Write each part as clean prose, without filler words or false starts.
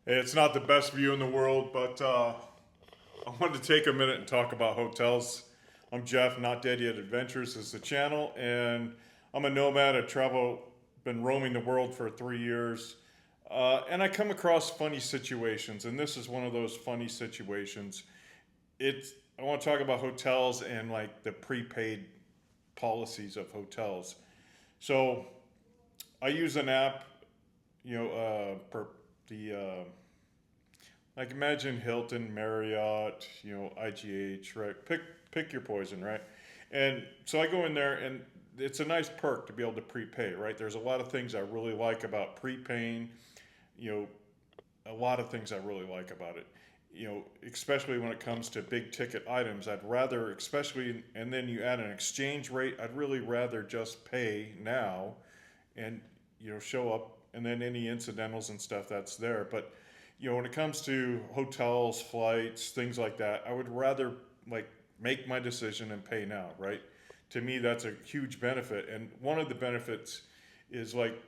Hey, it's not the best view in the world, but I wanted to take a minute and talk about hotels. I'm Jeff, Not Dead Yet Adventures is the channel, and I'm a nomad. I travel, been roaming the world for 3 years, and I come across funny situations, and this is one of those funny situations. It's I want to talk about hotels and like the prepaid policies of hotels. So I use an app, per the like imagine Hilton, Marriott, IGH, right? Pick your poison, right? And so I go in there, and it's a nice perk to be able to prepay, right? There's a lot of things I really like about prepaying. You know, a lot of things I really like about it. Especially when it comes to big ticket items, I'd rather, especially, and then you add an exchange rate. I'd really rather just pay now, and show up, and then any incidentals and stuff that's there. But when it comes to hotels, flights, things like that, I would rather like make my decision and pay now, right? To me, that's a huge benefit. And one of the benefits is like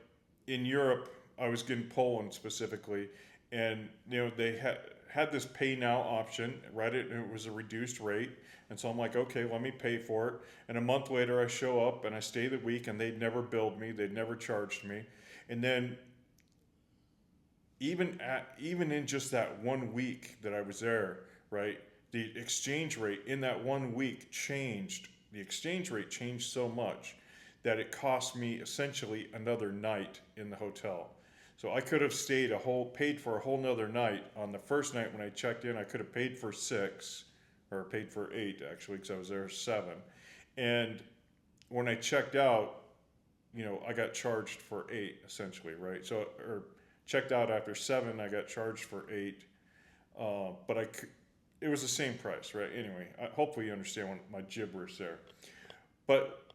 in Europe, I was in Poland specifically, and they had this pay now option, right? It was a reduced rate. And so I'm like, okay, let me pay for it. And a month later, I show up and I stay the week, and they'd never billed me, they'd never charged me. And then even in just that 1 week that I was there, right? The exchange rate in that 1 week changed. The exchange rate changed so much that it cost me essentially another night in the hotel. So I could have paid for a whole nother night. On the first night when I checked in, I could have paid for six, or paid for eight actually, because I was there 7. And when I checked out, I got charged for 8 essentially, right? So, or checked out after 7, I got charged for 8. But it was the same price, right? Anyway, hopefully you understand my gibberish there. But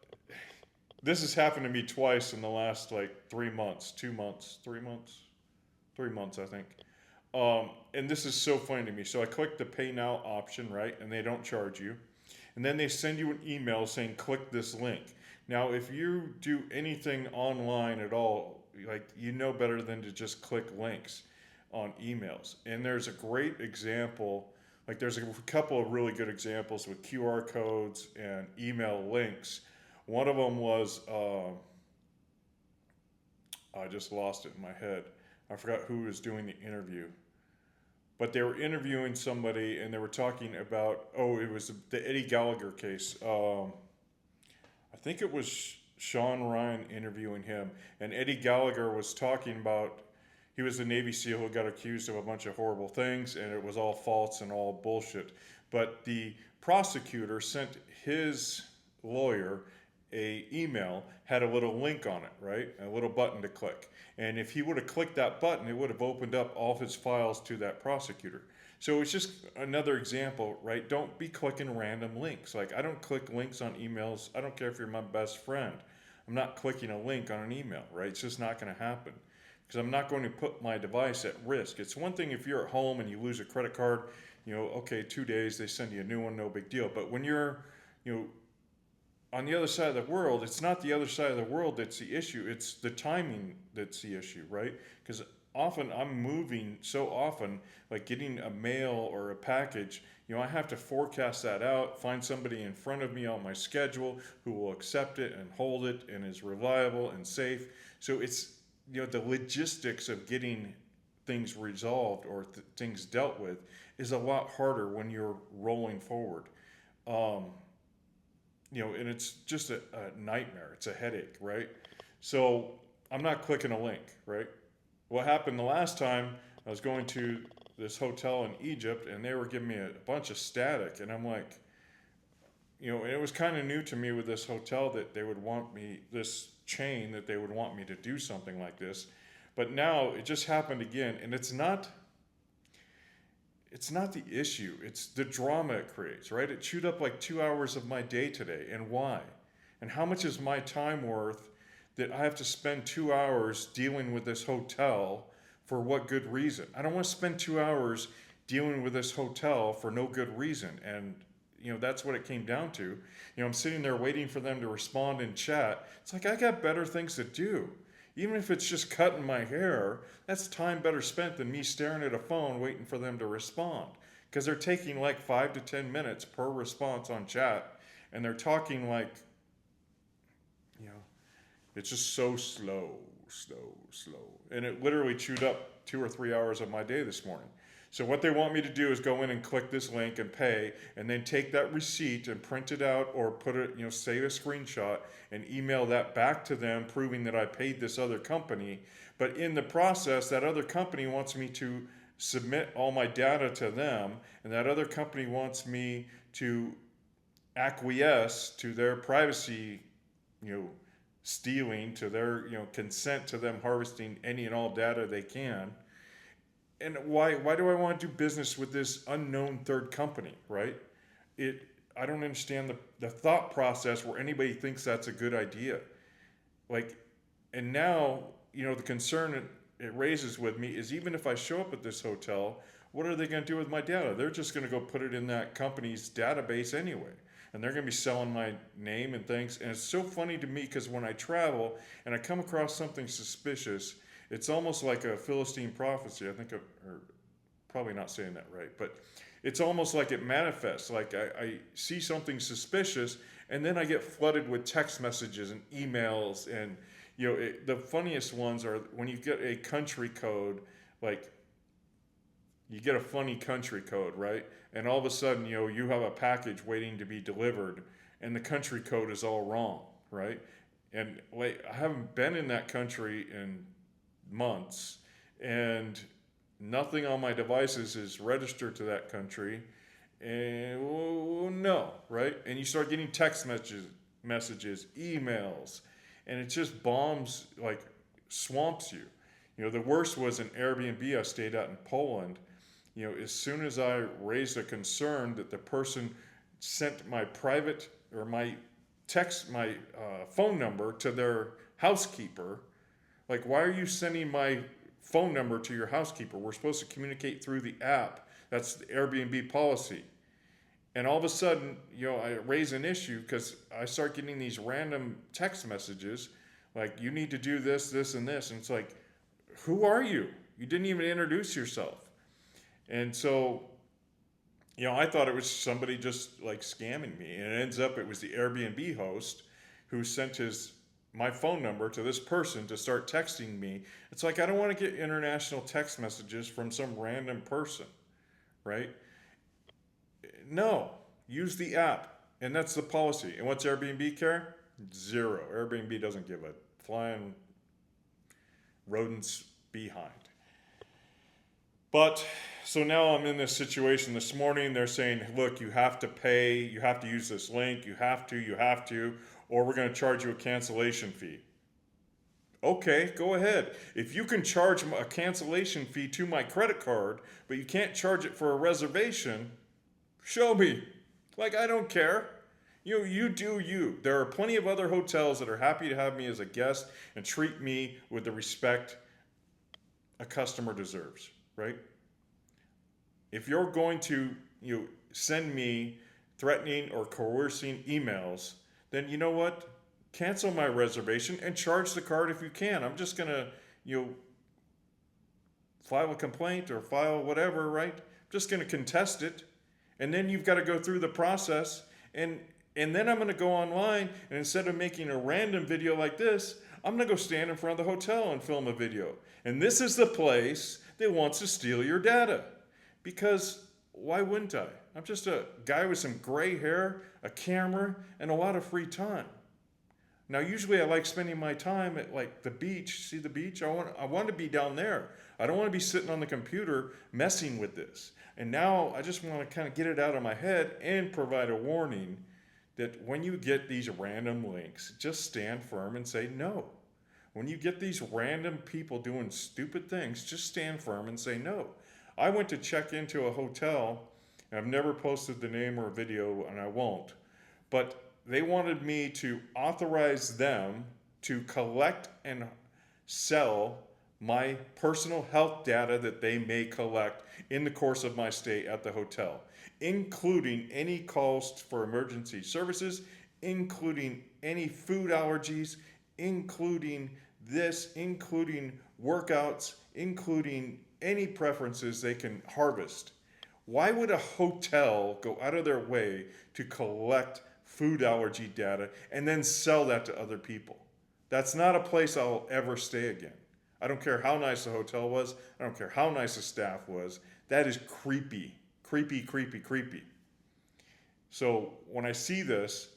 this has happened to me twice in the last like 3 months, 2 months, 3 months, 3 months, I think. And this is so funny to me. So I click the pay now option, right? And they don't charge you. And then they send you an email saying, click this link. Now, if you do anything online at all, like better than to just click links on emails. And there's a great example, like there's a couple of really good examples with QR codes and email links. One of them was, I just lost it in my head. I forgot who was doing the interview. But they were interviewing somebody, and they were talking about, it was the Eddie Gallagher case. I think it was Sean Ryan interviewing him, and Eddie Gallagher was talking about he was a Navy SEAL who got accused of a bunch of horrible things, and it was all false and all bullshit. But the prosecutor sent his lawyer a email, had a little link on it, right? A little button to click. And if he would have clicked that button, it would have opened up all of his files to that prosecutor. So it's just another example, right? Don't be clicking random links. Like, I don't click links on emails. I don't care if you're my best friend. I'm not clicking a link on an email, right? It's just not going to happen, because I'm not going to put my device at risk. It's one thing if you're at home and you lose a credit card, okay, 2 days, they send you a new one, no big deal. But when you're, on the other side of the world, it's not the other side of the world that's the issue. It's the timing that's the issue, right? Because often I'm moving so often, like getting a mail or a package, I have to forecast that out, find somebody in front of me on my schedule who will accept it and hold it and is reliable and safe. So it's, the logistics of getting things resolved or things dealt with is a lot harder when you're rolling forward. Um, and it's just a nightmare. It's a headache, right? So I'm not clicking a link, right? What happened the last time, I was going to this hotel in Egypt, and they were giving me a bunch of static, and I'm like, and it was kind of new to me with this hotel that they would want me, this chain that they would want me to do something like this. But now it just happened again, and it's not the issue. It's the drama it creates, right? It chewed up like 2 hours of my day today. And why? And how much is my time worth that I have to spend 2 hours dealing with this hotel for what good reason? I don't want to spend 2 hours dealing with this hotel for no good reason. And, that's what it came down to. I'm sitting there waiting for them to respond in chat. It's like, I got better things to do. Even if it's just cutting my hair, that's time better spent than me staring at a phone waiting for them to respond. Because they're taking like 5 to 10 minutes per response on chat, and they're talking like, you know, it's just so slow, slow. And it literally chewed up 2 or 3 hours of my day this morning. So what they want me to do is go in and click this link and pay, and then take that receipt and print it out or put it, save a screenshot and email that back to them, proving that I paid this other company. But in the process, that other company wants me to submit all my data to them, and that other company wants me to acquiesce to their privacy, stealing, to their, consent to them harvesting any and all data they can. And why do I want to do business with this unknown third company, right? I don't understand the thought process where anybody thinks that's a good idea. Like, and now, the concern it raises with me is, even if I show up at this hotel, what are they going to do with my data? They're just going to go put it in that company's database anyway. And they're going to be selling my name and things. And it's so funny to me, because when I travel and I come across something suspicious, it's almost like a Philistine prophecy. I think, or probably not saying that right, but it's almost like it manifests. Like I see something suspicious, and then I get flooded with text messages and emails. And, the funniest ones are when you get a country code, like you get a funny country code, right? And all of a sudden, you have a package waiting to be delivered, and the country code is all wrong, right? And like, I haven't been in that country in months, and nothing on my devices is registered to that country. And no, right? And you start getting text messages, emails, and it just bombs, like swamps you. The worst was an Airbnb I stayed at in Poland. As soon as I raised a concern that the person sent my private or my phone number to their housekeeper. Like, why are you sending my phone number to your housekeeper? We're supposed to communicate through the app. That's the Airbnb policy. And all of a sudden, I raise an issue because I start getting these random text messages like, you need to do this, this, and this. And it's like, who are you? You didn't even introduce yourself. And so, I thought it was somebody just like scamming me. And it ends up it was the Airbnb host who sent my phone number to this person to start texting me. It's like, I don't want to get international text messages from some random person, right? No, use the app. And that's the policy. And what's Airbnb care? Zero. Airbnb doesn't give a flying rodent's behind. But so now I'm in this situation this morning. They're saying, look, you have to pay, you have to use this link, you have to, or we're going to charge you a cancellation fee. Okay, go ahead. If you can charge a cancellation fee to my credit card, but you can't charge it for a reservation, show me. Like, I don't care. You do you. There are plenty of other hotels that are happy to have me as a guest and treat me with the respect a customer deserves, right? If you're going to send me threatening or coercing emails, then you know what? Cancel my reservation and charge the card if you can. I'm just going to file a complaint or file whatever, right? I'm just going to contest it. And then you've got to go through the process. And then I'm going to go online, and instead of making a random video like this, I'm going to go stand in front of the hotel and film a video. And this is the place that wants to steal your data. Because why wouldn't I? I'm just a guy with some gray hair, a camera, and a lot of free time. Now, usually I like spending my time at like the beach. See the beach? I want to be down there. I don't want to be sitting on the computer messing with this. And now I just want to kind of get it out of my head and provide a warning that when you get these random links, just stand firm and say no. When you get these random people doing stupid things, just stand firm and say no. I went to check into a hotel, and I've never posted the name or video, and I won't. But they wanted me to authorize them to collect and sell my personal health data that they may collect in the course of my stay at the hotel, including any calls for emergency services, including any food allergies, including this, including workouts, including any preferences they can harvest. Why would a hotel go out of their way to collect food allergy data and then sell that to other people? That's not a place I'll ever stay again. I don't care how nice the hotel was. I don't care how nice the staff was. That is creepy, creepy, creepy, creepy. So when I see this,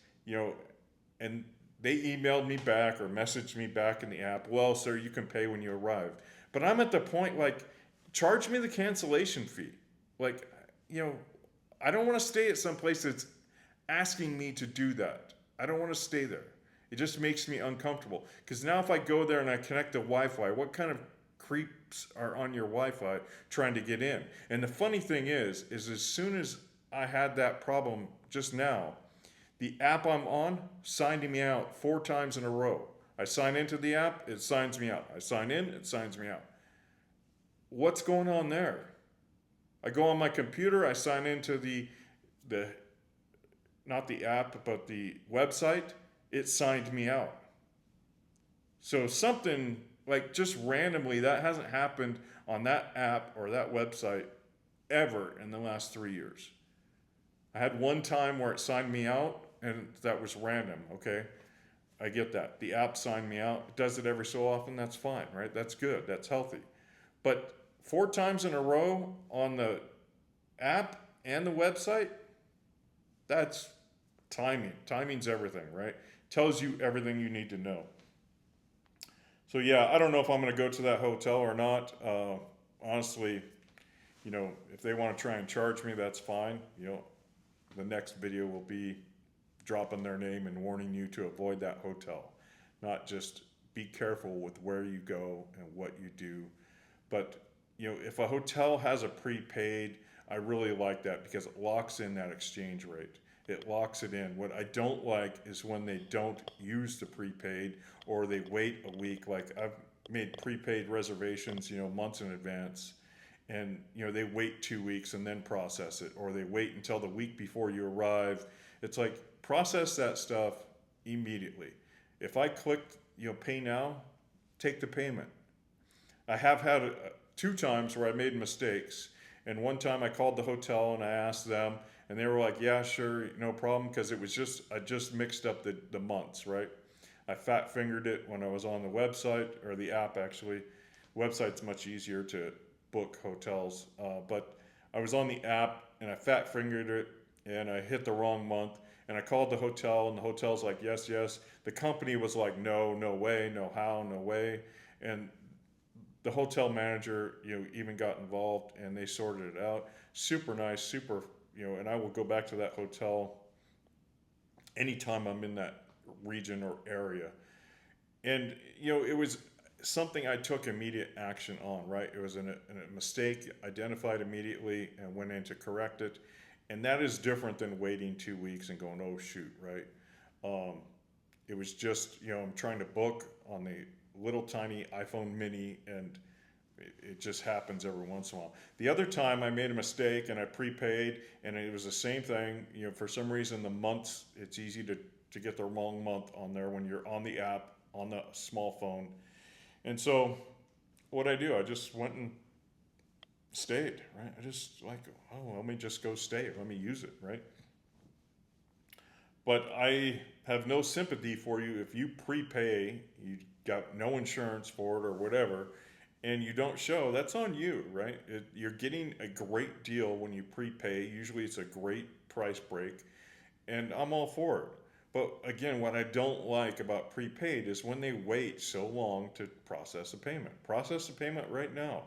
and they emailed me back or messaged me back in the app, well, sir, you can pay when you arrive. But I'm at the point like, charge me the cancellation fee. Like, I don't want to stay at some place that's asking me to do that. I don't want to stay there. It just makes me uncomfortable. Because now if I go there and I connect to Wi-Fi, what kind of creeps are on your Wi-Fi trying to get in? And the funny thing is as soon as I had that problem just now, the app I'm on signed me out 4 times in a row. I sign into the app, it signs me out. I sign in, it signs me out. What's going on there? I go on my computer, I sign into the not the app, but the website, it signed me out. So something like just randomly that hasn't happened on that app or that website ever in the last 3 years. I had one time where it signed me out and that was random, okay? I get that. The app signed me out. It does it every so often, that's fine, right? That's good, that's healthy. But 4 times in a row on the app and the website, that's timing. Timing's everything, right? Tells you everything you need to know. So yeah, I don't know if I'm going to go to that hotel or not. Honestly, if they want to try and charge me, that's fine. The next video will be dropping their name and warning you to avoid that hotel. Not just be careful with where you go and what you do. But, if a hotel has a prepaid, I really like that because it locks in that exchange rate. It locks it in. What I don't like is when they don't use the prepaid or they wait a week. Like I've made prepaid reservations, months in advance, and they wait 2 weeks and then process it, or they wait until the week before you arrive. It's like process that stuff immediately. If I clicked, pay now, take the payment. I have had 2 times where I made mistakes, and one time I called the hotel and I asked them, and they were like, yeah, sure, no problem, because I just mixed up the months, right? I fat fingered it when I was on the website, or the app actually. Website's much easier to book hotels, but I was on the app and I fat fingered it and I hit the wrong month, and I called the hotel and the hotel's like, yes, yes. The company was like, no, no way, no how, no way. And the hotel manager, even got involved and they sorted it out. Super nice, super, and I will go back to that hotel anytime I'm in that region or area. And, it was something I took immediate action on, right? It was a mistake, identified immediately and went in to correct it. And that is different than waiting 2 weeks and going, oh shoot, right? It was just, I'm trying to book on the little tiny iPhone mini, and it just happens every once in a while. The other time I made a mistake and I prepaid, and it was the same thing. For some reason the months, it's easy to get the wrong month on there when you're on the app on the small phone. And so what I do, I just went and stayed, right? I just like, oh, let me just go stay. Let me use it, right? But I have no sympathy for you if you prepay, you got no insurance for it or whatever, and you don't show. That's on you, right? You're getting a great deal when you prepay. Usually it's a great price break, and I'm all for it. But again, what I don't like about prepaid is when they wait so long to process a payment. Process the payment right now.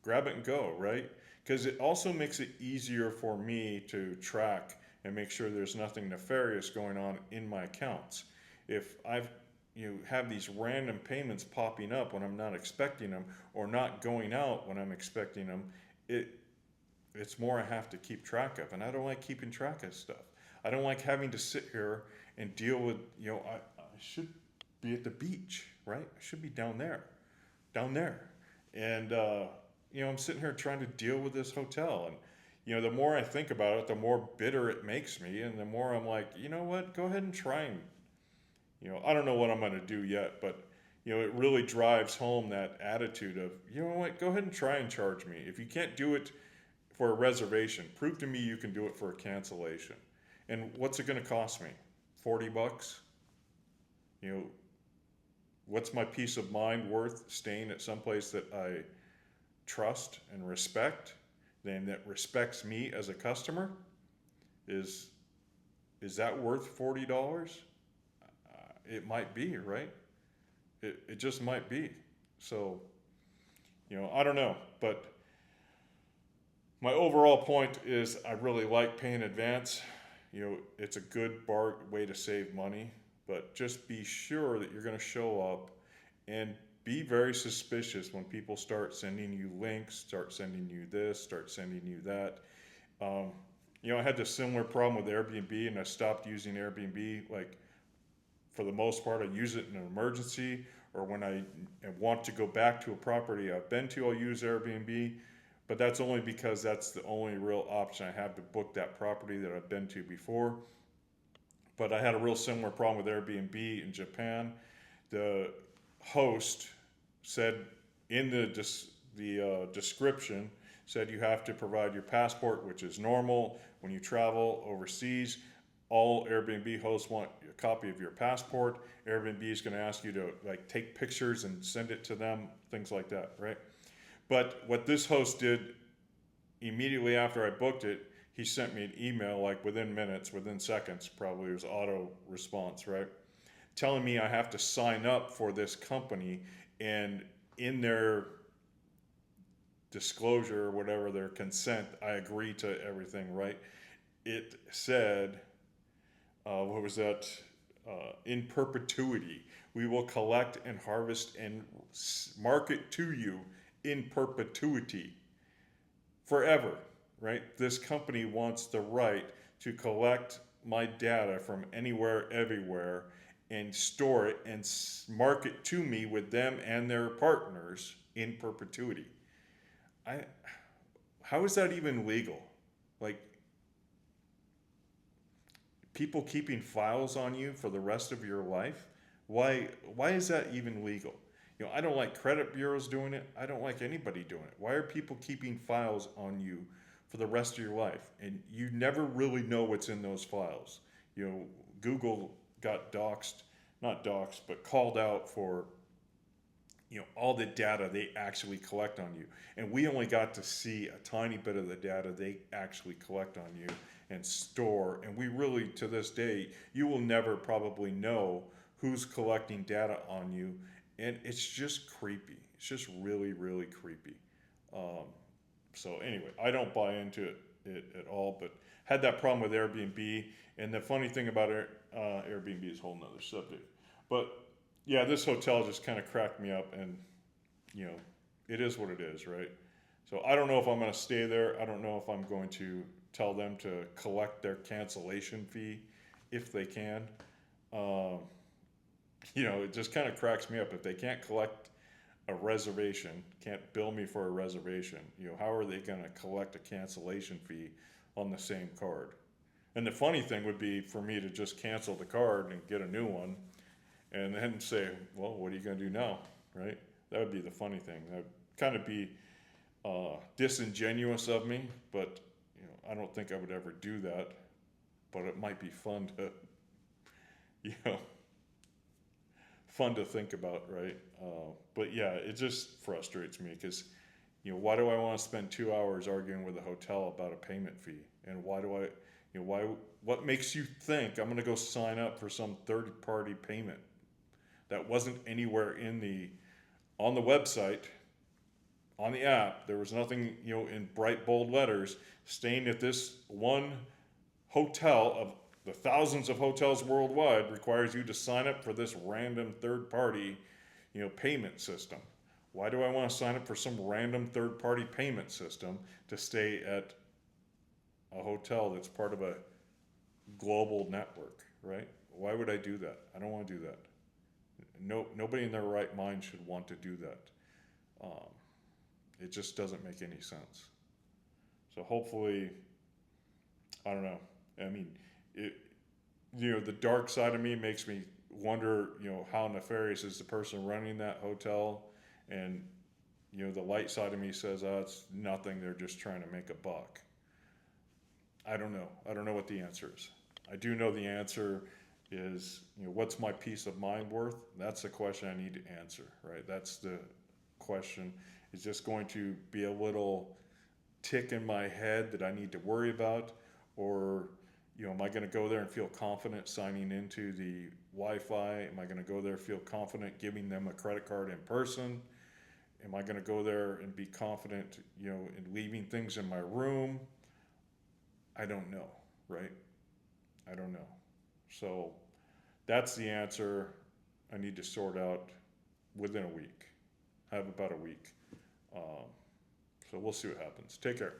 Grab it and go, right? Because it also makes it easier for me to track and make sure there's nothing nefarious going on in my accounts. If have these random payments popping up when I'm not expecting them, or not going out when I'm expecting them, it's more I have to keep track of, and I don't like keeping track of stuff. I don't like having to sit here and deal with, I should be at the beach, right? I should be down there. And, I'm sitting here trying to deal with this hotel. And, the more I think about it, the more bitter it makes me. And the more I'm like, you know what, go ahead and try and, I don't know what I'm going to do yet, but, it really drives home that attitude of, you know what, go ahead and try and charge me. If you can't do it for a reservation, prove to me you can do it for a cancellation. And what's it going to cost me? $40? You know, what's my peace of mind worth staying at some place that I trust and respect, and that respects me as a customer? Is is that worth $40? It might be, right? It just might be. So, I don't know. But my overall point is I really like paying advance. It's a good way to save money, but just be sure that you're going to show up, and be very suspicious when people start sending you links, start sending you this, start sending you that. Um, I had this similar problem with Airbnb, and I stopped using Airbnb. Like, for the most part, I use it in an emergency, or when I want to go back to a property I've been to, I'll use Airbnb. But that's only because that's the only real option I have to book that property that I've been to before. But I had a real similar problem with Airbnb in Japan. The host said in the description, said you have to provide your passport, which is normal when you travel overseas. All Airbnb hosts want a copy of your passport. Airbnb is going to ask you to like take pictures and send it to them, things like that, right? But what this host did immediately after I booked it, he sent me an email like within minutes, within seconds, probably it was auto response, right? Telling me I have to sign up for this company, and in their disclosure or whatever, their consent, I agree to everything, right? It said, what was that? In perpetuity, we will collect and harvest and market to you in perpetuity, forever, right? This company wants the right to collect my data from anywhere, everywhere, and store it and market to me with them and their partners in perpetuity. I, how is that even legal? Like, people keeping files on you for the rest of your life? Why is that even legal? I don't like credit bureaus doing it. I don't like anybody doing it. Why are people keeping files on you for the rest of your life? And you never really know what's in those files. Google got doxxed, not doxxed, but called out for all the data they actually collect on you. And we only got to see a tiny bit of the data they actually collect on you and store. And we really, to this day, you will never probably know who's collecting data on you. And it's just creepy. It's just really, really creepy. Um, so anyway, I don't buy into it at all, but had that problem with Airbnb. And the funny thing about Airbnb is a whole nother subject. But yeah, this hotel just kind of cracked me up, and it is what it is, right? So I don't know if I'm going to stay there. I don't know if I'm going to tell them to collect their cancellation fee if they can. Um, it just kind of cracks me up if they can't collect a reservation, can't bill me for a reservation. How are they going to collect a cancellation fee on the same card? And the funny thing would be for me to just cancel the card and get a new one, and then say, well, what are you going to do now, right? That would be the funny thing. That would kind of be disingenuous of me, but I don't think I would ever do that. But it might be fun to, you know, fun to think about, right? But yeah, it just frustrates me because, why do I want to spend 2 hours arguing with a hotel about a payment fee? And why do I, what makes you think I'm going to go sign up for some third-party payment that wasn't anywhere on the website, on the app? There was nothing, in bright bold letters staying at this one hotel of the thousands of hotels worldwide requires you to sign up for this random third-party, payment system. Why do I want to sign up for some random third-party payment system to stay at a hotel that's part of a global network, right? Why would I do that? I don't want to do that. No, nobody in their right mind should want to do that. It just doesn't make any sense. So hopefully, I don't know. I mean, the dark side of me makes me wonder, how nefarious is the person running that hotel, and the light side of me says, oh, it's nothing. They're just trying to make a buck. I don't know. I don't know what the answer is. I do know the answer is, what's my peace of mind worth? That's the question I need to answer, right? That's the question. Is this going to be a little tick in my head that I need to worry about? Or, am I going to go there and feel confident signing into the Wi-Fi? Am I going to go there and feel confident giving them a credit card in person? Am I going to go there and be confident, in leaving things in my room? I don't know, right? I don't know. So that's the answer I need to sort out within a week. I have about a week. So we'll see what happens. Take care.